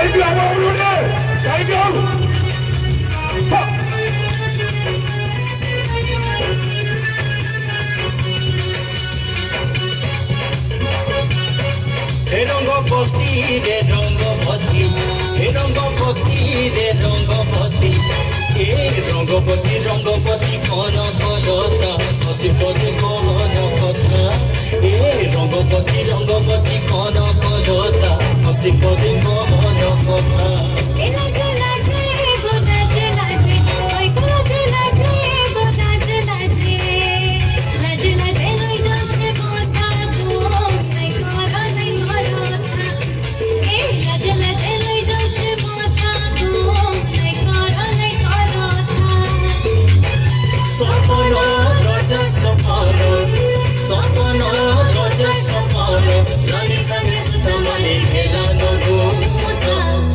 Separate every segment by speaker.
Speaker 1: Thank you, everyone. Thank you.
Speaker 2: रंगपति रे रंगपति हे रंगपति रे रंगपति ए रंगपति रंगपति कौन कलता हसीपति कौन कथा ए रंगपति रंगपति कौन कलता हसीपति कौन कथा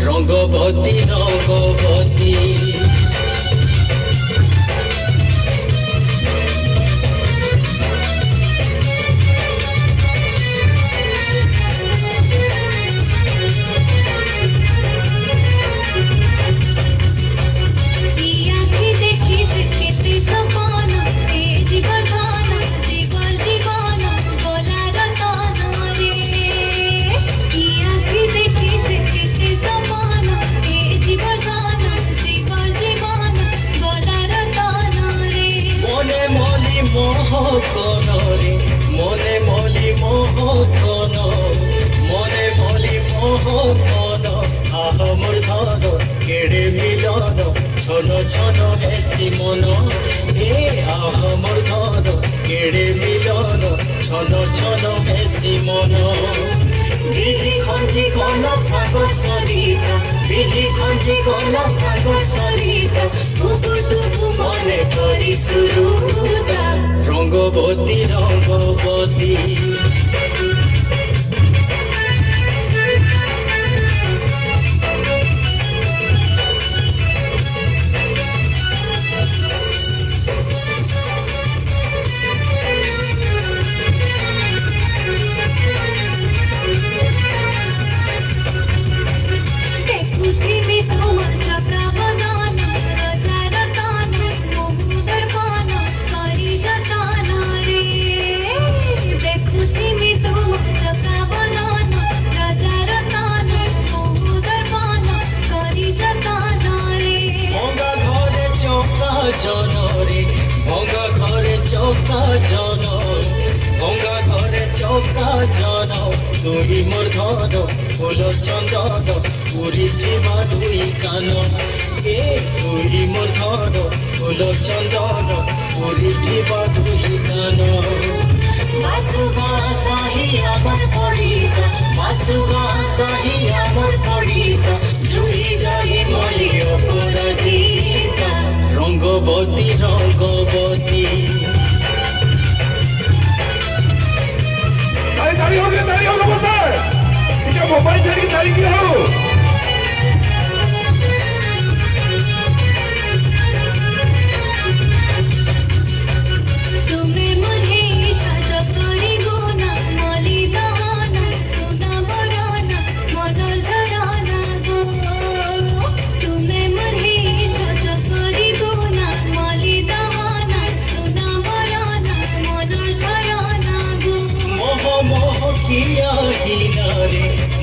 Speaker 2: रंगपति रंगपति মনে মলি মোহন মনে মলি মোহন আহমর ধন কেড়ে মিলন ছন ছন হেসি মন এ আহমর ধন কেড়ে মিলন ছন ছন হেসি মন বিহি খঞ্জি গলা সাগর সরিষা বিহি খঞ্জি গলা সাগর সরিষা টুকু টুকু মনে করি সুরুদা रंगपति रंगपति जनरे भंगा घरे चौका जन भंगा घरे चौका जन तुई मोर धन फूल चंदन पूरी थिबा दुई कान ए तुई मोर धन फूल चंदन पूरी थिबा दुई कान बासुगा साही अमर पड़ीसा बासुगा साही अमर पड़ीसा जुई जाई मलियो पराजिता रंगपति रंगपति
Speaker 1: ताली हो बस इनका मोबाइल छाड़ी ताली की हो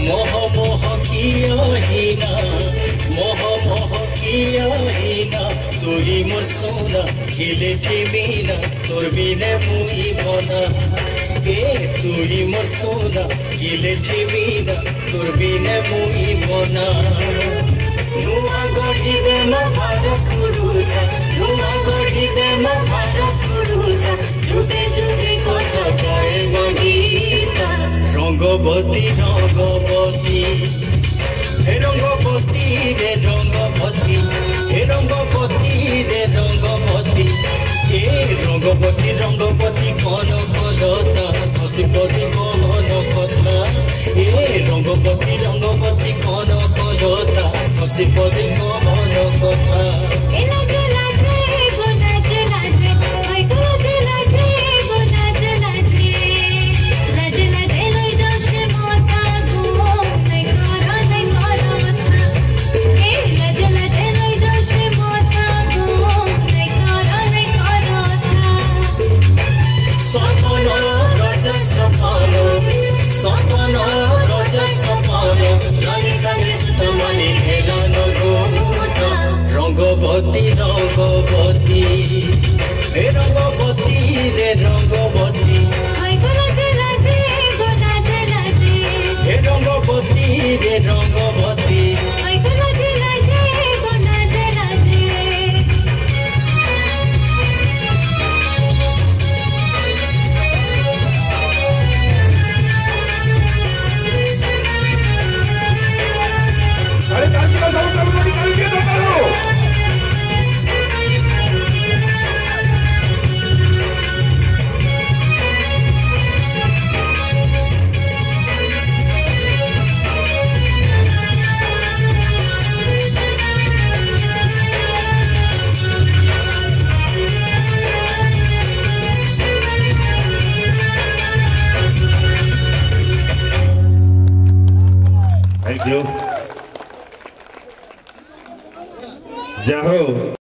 Speaker 2: मोह मोह किया हीना मोह मोह किया हीना तुई मोर सोना खिले ठिमीना तोर बिने मुई बना ए तुई मोर सोना खिले ठिमीना तोर बिने मुई बना नुआ गढ़ी दे म भारत पुरुषा नुआ गढ़ी दे म भारत पुरुषा झूठे झूठे कथा गाए गीता रंगपति रंगपति हे रंगपति रे रंगपति हे रंगपति रे रंगपति ए रंगपति रंगपति कौन कलता हसीपति कौन कथा ए रंगपति रंगपति कौन कलता हसीपति कौन कथा
Speaker 1: थैंक यू। जाओ।